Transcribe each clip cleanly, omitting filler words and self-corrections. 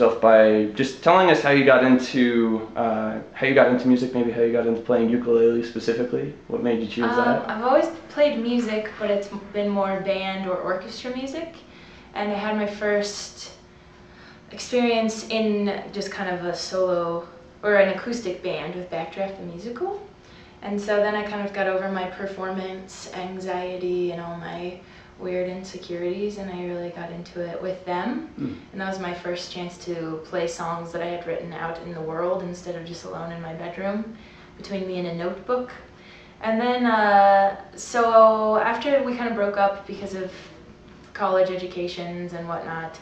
yourself by just telling us how you got into music, maybe how you got into playing ukulele specifically. What made you choose that? I've always played music, but it's been more band or orchestra music, and I had my first experience in just kind of a solo or an acoustic band with Backdraft the Musical. And so then I kind of got over my performance anxiety and all my weird insecurities, and I really got into it with them. And that was my first chance to play songs that I had written out in the world instead of just alone in my bedroom between me and a notebook. And then so after we kind of broke up because of college educations and whatnot,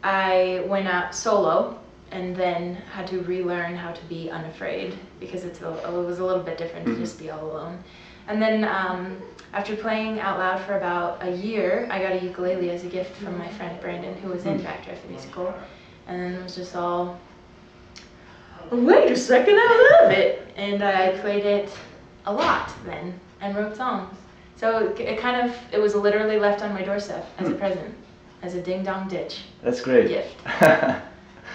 I went out solo and then had to relearn how to be unafraid, because it was a little bit different to just be all alone. And then after playing out loud for about a year, I got a ukulele as a gift from my friend Brandon, who was in Backdraft the Musical. And then it was just all, wait a second, I love it. And I played it a lot then and wrote songs. So it was literally left on my doorstep as a present, as a ding-dong ditch. That's great. Gift.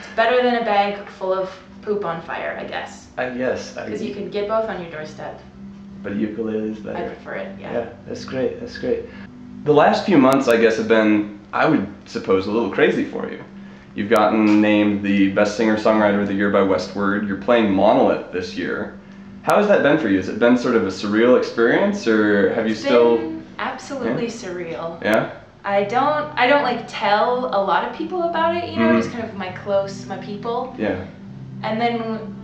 It's better than a bag full of poop on fire, I guess. Yes. Because you could get both on your doorstep. But a ukulele is better. I prefer it, yeah. Yeah, that's great, that's great. The last few months, I guess, have been, I would suppose, a little crazy for you. You've gotten named the Best Singer-Songwriter of the Year by Westword. You're playing Monolith this year. How has that been for you? Has it been sort of a surreal experience, or have you still... It's been absolutely surreal. Yeah? I don't like tell a lot of people about it, you know, just kind of my people. Yeah. And then,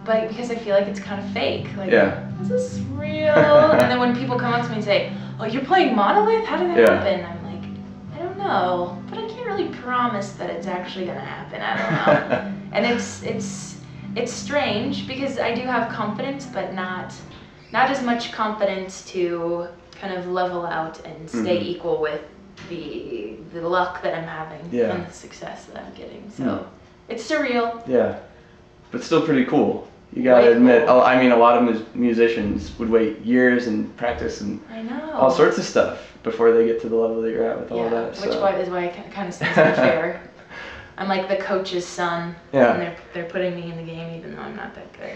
like, because I feel like it's kind of fake. Like, is this real? And then when people come up to me and say, oh, you're playing Monolith? How did that happen? I'm like, I don't know, but I can't really promise that it's actually gonna happen. I don't know. And it's strange because I do have confidence, but not as much confidence to kind of level out and stay equal with the luck that I'm having and the success that I'm getting. So it's surreal. Yeah, but still pretty cool. You gotta admit, cool. I mean, a lot of musicians would wait years and practice and all sorts of stuff before they get to the level that you're at with all of that. Which is why it kind of seems unfair. I'm like the coach's son, and they're putting me in the game even though I'm not that good.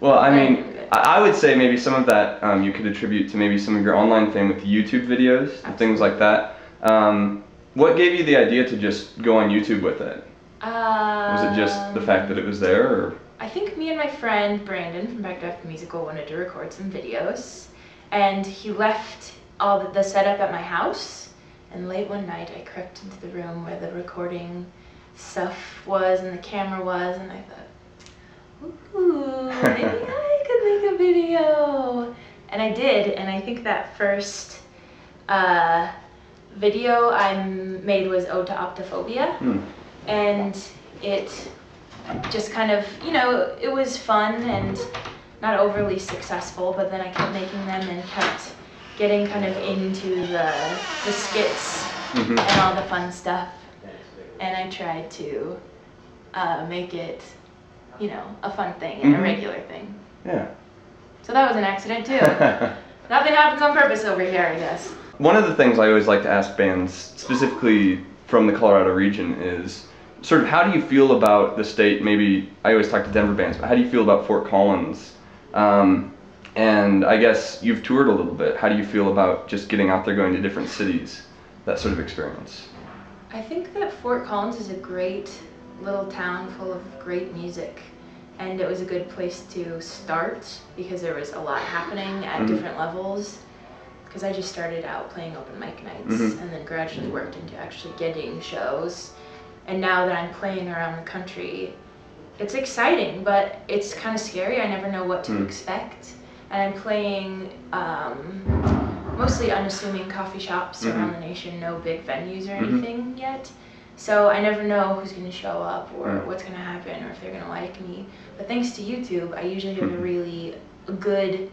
Well, I mean, I would say maybe some of that you could attribute to maybe some of your online fame with YouTube videos and things like that. What gave you the idea to just go on YouTube with it? Was it just the fact that it was there, or? I think me and my friend Brandon from Backdraft the Musical wanted to record some videos, and he left all the setup at my house, and late one night I crept into the room where the recording stuff was and the camera was, and I thought, ooh, maybe I could make a video. And I did, and I think that first video I made was Ode to Optophobia, and it just kind of, you know, it was fun and not overly successful, but then I kept making them and kept getting kind of into the skits and all the fun stuff, and I tried to make it, you know, a fun thing and a regular thing. Yeah. So that was an accident too. Nothing happens on purpose over here, I guess. One of the things I always like to ask bands, specifically from the Colorado region, is sort of how do you feel about the state? Maybe I always talk to Denver bands, but how do you feel about Fort Collins? And I guess you've toured a little bit. How do you feel about just getting out there, going to different cities, that sort of experience? I think that Fort Collins is a great little town full of great music, and it was a good place to start because there was a lot happening at different levels. Because I just started out playing open mic nights and then gradually worked into actually getting shows. And now that I'm playing around the country, it's exciting, but it's kind of scary. I never know what to expect. And I'm playing mostly unassuming coffee shops around the nation, no big venues or anything yet. So I never know who's going to show up or what's going to happen or if they're going to like me. But thanks to YouTube, I usually have a really good,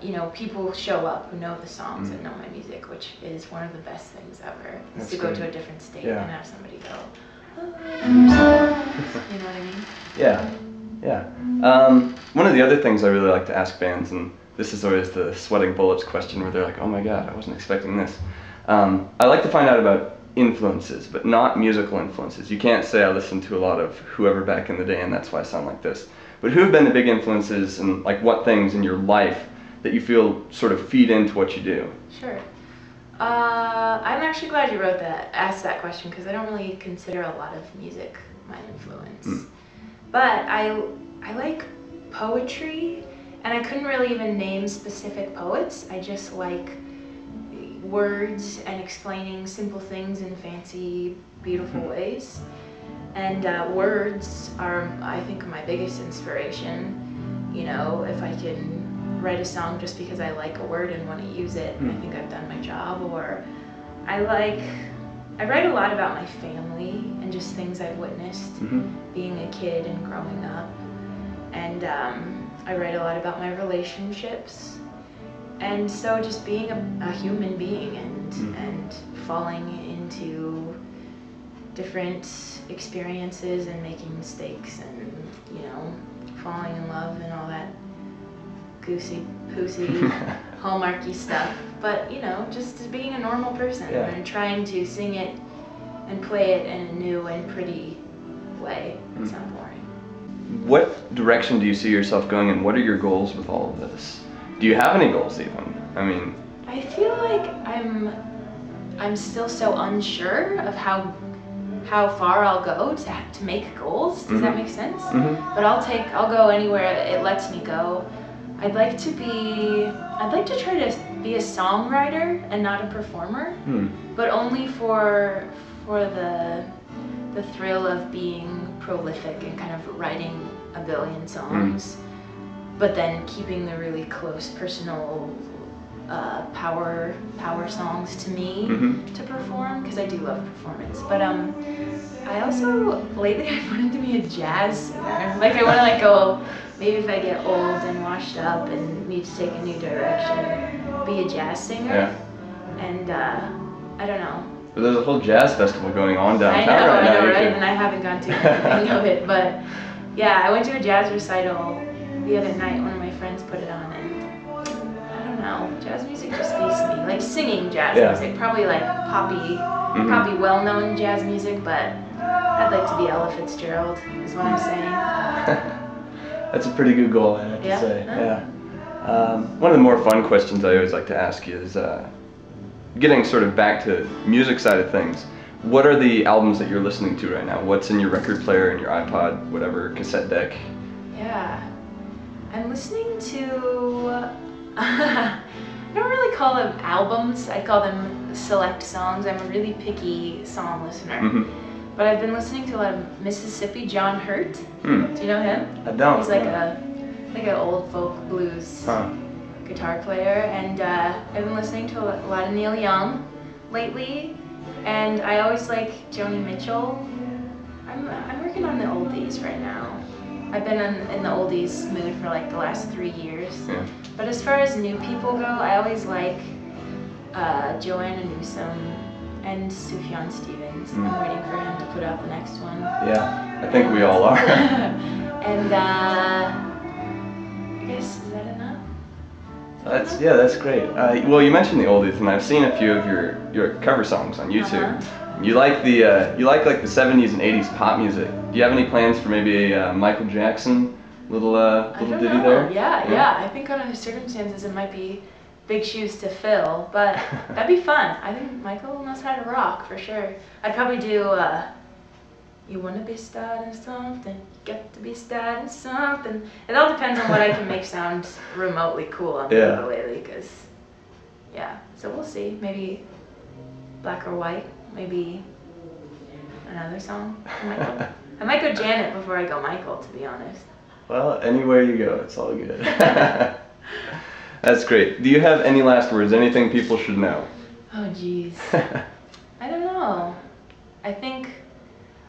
you know, people show up who know the songs and know my music, which is one of the best things ever, is to go to a different state and have somebody go, oh, you know what I mean? Yeah, yeah. One of the other things I really like to ask bands, and this is always the sweating bullets question where they're like, oh my god, I wasn't expecting this. I like to find out about influences, but not musical influences. You can't say I listened to a lot of whoever back in the day and that's why I sound like this. But who have been the big influences, and like what things in your life that you feel sort of feed into what you do? Sure. I'm actually glad you asked that question, because I don't really consider a lot of music my influence. But I like poetry, and I couldn't really even name specific poets. I just like words and explaining simple things in fancy, beautiful ways. And words are, I think, my biggest inspiration. You know, if I can write a song just because I like a word and want to use it, I think I've done my job. Or I write a lot about my family and just things I've witnessed being a kid and growing up. And I write a lot about my relationships. And so just being a human being and falling into different experiences and making mistakes and, you know, falling in love and all that goosey-poosey, hallmarky stuff. But, you know, just being a normal person and trying to sing it and play it in a new and pretty way. It's not boring. What direction do you see yourself going, and what are your goals with all of this? Do you have any goals even? I mean, I feel like I'm still so unsure of how far I'll go to make goals. Does that make sense? But I'll go anywhere it lets me go. I'd like to try to be a songwriter and not a performer, but only for the thrill of being prolific and kind of writing a billion songs, but then keeping the really close personal power songs to me to perform, because I do love performance. But I also, lately I wanted to be a jazz singer. Like I want to go, maybe if I get old and washed up and need to take a new direction, be a jazz singer. Yeah. And I don't know. But there's a whole jazz festival going on downtown I know, right now. And I haven't gone to anything of it. But yeah, I went to a jazz recital the other night. One of my friends put it on, and I don't know, jazz music just speaks to me. Like singing jazz music, probably like poppy, well-known jazz music, but I'd like to be Ella Fitzgerald, is what I'm saying. That's a pretty good goal, I have to say. Yeah. One of the more fun questions I always like to ask you is, getting sort of back to music side of things, what are the albums that you're listening to right now? What's in your record player, in your iPod, whatever, cassette deck? Yeah. I'm listening to, I don't really call them albums, I call them select songs. I'm a really picky song listener. But I've been listening to a lot of Mississippi John Hurt. Do you know him? I don't. He's like an old folk blues guitar player, and I've been listening to a lot of Neil Young lately, and I always like Joni Mitchell. I'm working on the oldies right now. I've been in the oldies mood for like the last 3 years. Yeah. But as far as new people go, I always like Joanna Newsom and Sufjan Stevens. I'm waiting for him to put out the next one. Yeah, I think we all are. And I guess, is that enough? That's great. Well, you mentioned the oldies, and I've seen a few of your cover songs on YouTube. You like the like the 70s and 80s pop music. Do you have any plans for maybe a Michael Jackson little ditty there? Yeah. I think under the circumstances it might be big shoes to fill, but that'd be fun. I think Michael knows how to rock for sure. I'd probably do you wanna be starting something, you got to be starting something. It all depends on what I can make sound remotely cool on the ukulele, because so we'll see. Maybe Black or White, maybe another song. I might go Janet before I go Michael, to be honest. Well, anywhere you go, it's all good. That's great. Do you have any last words? Anything people should know? Oh, geez. I don't know. I think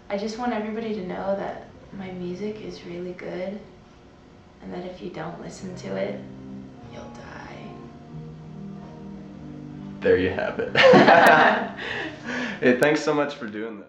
I just want everybody to know that my music is really good, and that if you don't listen to it, you'll die. There you have it. Hey, thanks so much for doing this.